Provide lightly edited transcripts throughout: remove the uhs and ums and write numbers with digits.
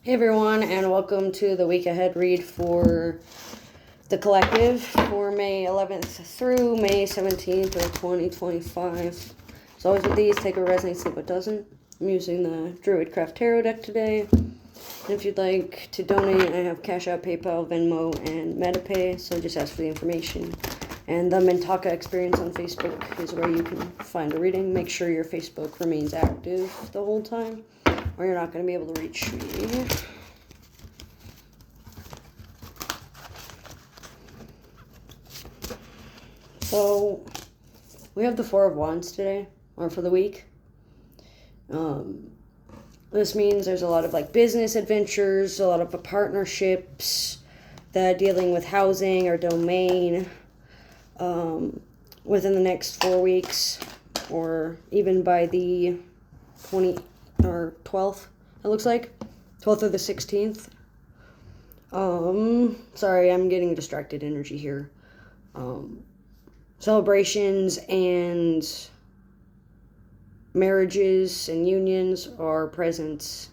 Hey everyone, and welcome to the week ahead read for the collective for May 11th through May 17th of 2025. As always with these, take what resonates, leave what doesn't. I'm using the Druidcraft Tarot deck today. And if you'd like to donate, I have Cash App, PayPal, Venmo, and MetaPay, so just ask for the information. And the Mintaka Experience on Facebook is where you can find a reading. Make sure your Facebook remains active the whole time, or you're not going to be able to reach me. So, we have the Four of Wands today, or for the week. This means there's a lot of business adventures, a lot of partnerships that dealing with housing or domain within the next 4 weeks, or even by the 20 or 12th, it looks like 12th or the 16th. Sorry, I'm getting distracted energy here. Celebrations and marriages and unions are present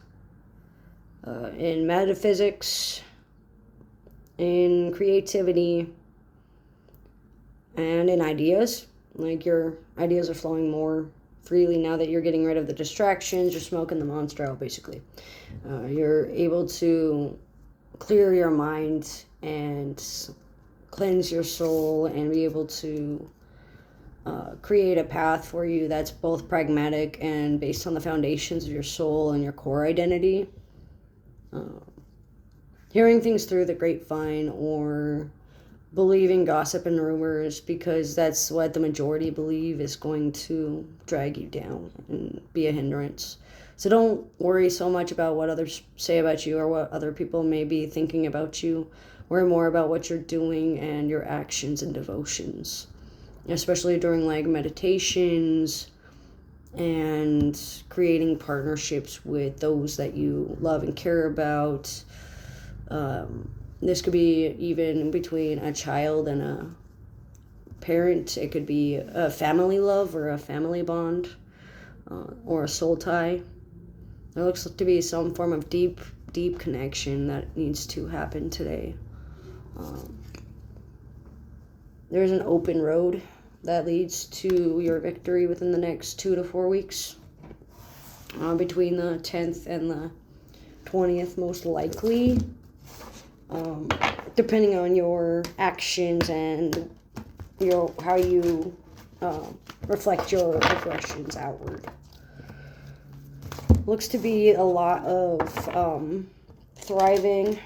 in metaphysics, in creativity, and in ideas. Your ideas are flowing more freely now that you're getting rid of the distractions. You're smoking the monster out, basically. You're able to clear your mind and cleanse your soul and be able to create a path for you that's both pragmatic and based on the foundations of your soul and your core identity. Hearing things through the grapevine or believing gossip and rumors because that's what the majority believe is going to drag you down and be a hindrance. So don't worry so much about what others say about you or what other people may be thinking about you. Worry more about what you're doing and your actions and devotions, especially during meditations and creating partnerships with those that you love and care about. This could be even between a child and a parent. It could be a family love or a family bond or a soul tie. There looks to be some form of deep connection that needs to happen today. There's an open road that leads to your victory within the next 2 to 4 weeks. Between the 10th and the 20th, most likely. Depending on your actions and how you reflect your reflections outward. Looks to be a lot of thriving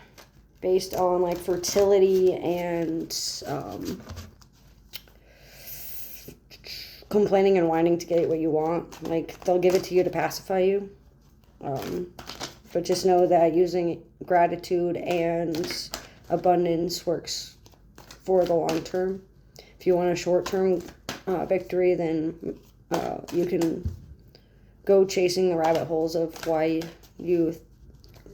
based on fertility and complaining and whining to get what you want. They'll give it to you to pacify you. But just know that using gratitude and abundance works for the long term. If you want a short term victory, then you can go chasing the rabbit holes of why you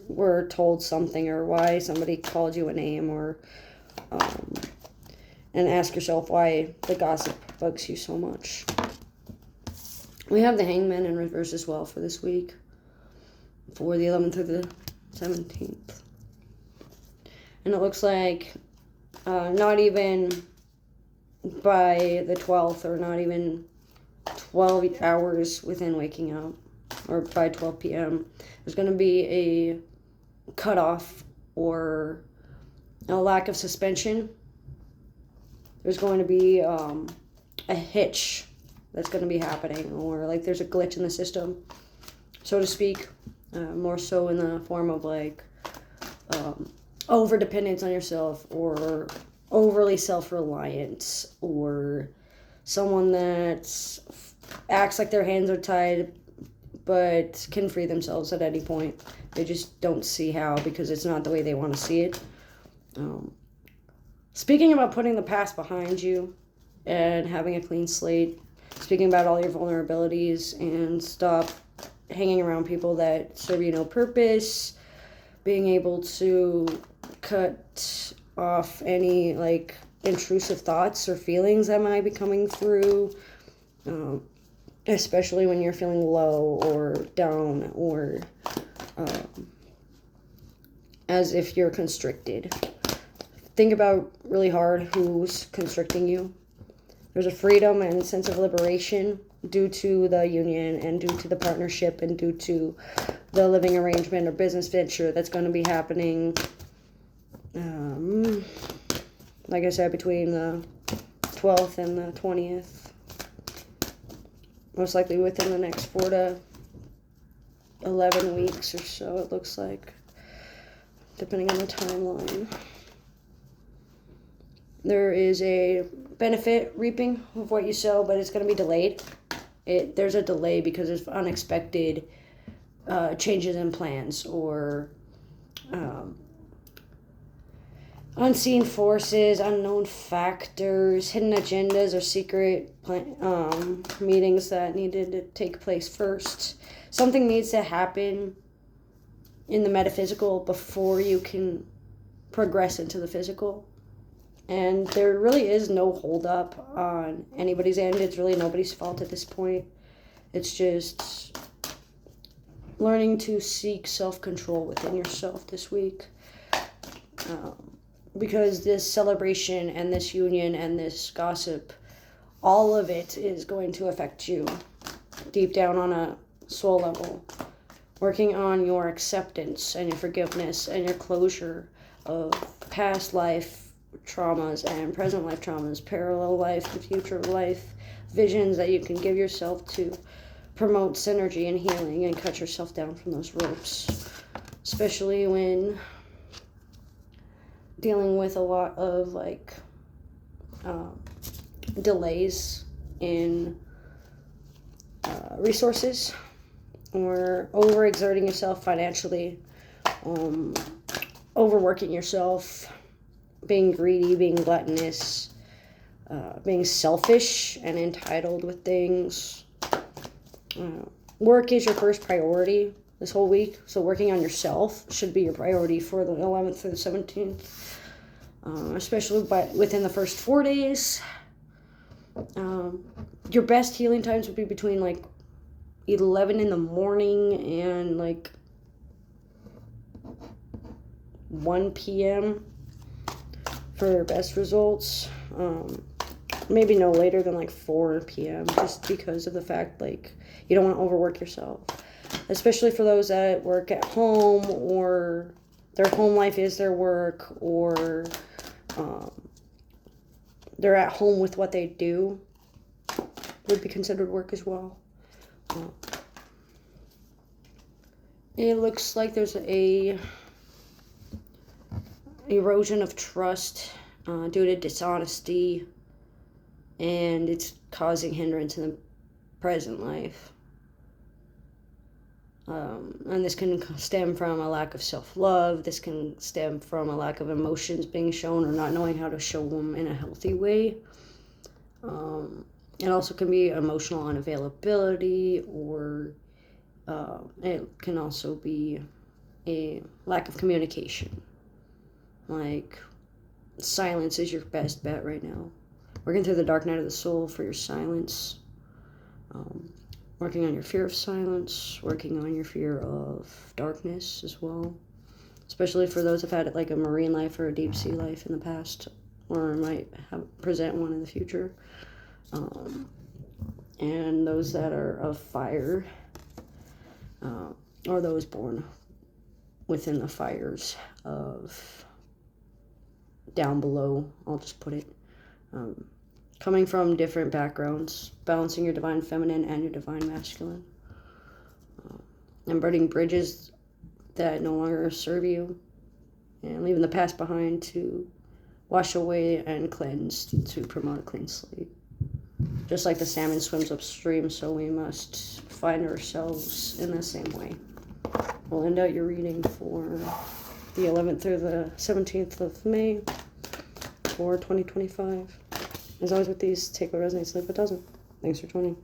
were told something or why somebody called you a name, or and ask yourself why the gossip bugs you so much. We have the Hangman in reverse as well for this week, for the 11th through the 17th. And it looks like not even by the 12th, or not even 12 hours within waking up, or by 12 p.m., there's going to be a cutoff or a lack of suspension. There's going to be a hitch that's going to be happening, or there's a glitch in the system, so to speak. More so in the form of over dependence on yourself, or overly self-reliant, or someone that acts like their hands are tied but can free themselves at any point. They just don't see how, because it's not the way they want to see it. Speaking about putting the past behind you and having a clean slate, speaking about all your vulnerabilities, and stop hanging around people that serve you no purpose, being able to cut off any intrusive thoughts or feelings that might be coming through, especially when you're feeling low or down or as if you're constricted. Think about really hard who's constricting you. There's a freedom and sense of liberation due to the union and due to the partnership and due to the living arrangement or business venture that's going to be happening, like I said, between the 12th and the 20th. Most likely within the next 4 to 11 weeks or so, it looks like, depending on the timeline. There is a benefit reaping of what you sow, but it's going to be delayed. There's a delay because of unexpected changes in plans or unseen forces, unknown factors, hidden agendas, or secret meetings that needed to take place first. Something needs to happen in the metaphysical before you can progress into the physical. And there really is no holdup on anybody's end. It's really nobody's fault at this point. It's just learning to seek self-control within yourself this week. Because this celebration and this union and this gossip, all of it is going to affect you deep down on a soul level. Working on your acceptance and your forgiveness and your closure of past life traumas and present life traumas, parallel life and future life visions that you can give yourself to promote synergy and healing and cut yourself down from those ropes, especially when dealing with a lot of delays in resources or overexerting yourself financially, overworking yourself, being greedy, being gluttonous, being selfish and entitled with things. Work is your first priority this whole week, so working on yourself should be your priority for the 11th through the 17th, especially within the first 4 days. Your best healing times would be between 11 in the morning and 1 p.m. for best results. Maybe no later than 4 p.m. just because of the fact you don't want to overwork yourself, especially for those that work at home or their home life is their work, or they're at home with what they do would be considered work as well. It looks like there's a erosion of trust due to dishonesty, and it's causing hindrance in the present life. And this can stem from a lack of self-love. This can stem from a lack of emotions being shown or not knowing how to show them in a healthy way. It also can be emotional unavailability, or it can also be a lack of communication. Silence is your best bet right now. Working through the dark night of the soul for your silence. Working on your fear of silence. Working on your fear of darkness as well. Especially for those who've had a marine life or a deep sea life in the past, or might present one in the future. And those that are of fire, or those born within the fires of down below, I'll just put it. Coming from different backgrounds, balancing your divine feminine and your divine masculine. And burning bridges that no longer serve you, and leaving the past behind to wash away and cleanse to promote a clean slate. Just like the salmon swims upstream, so we must find ourselves in the same way. We'll end out your reading for the 11th through the 17th of May for 2025. As always with these, take what resonates, leave what doesn't. Thanks for joining.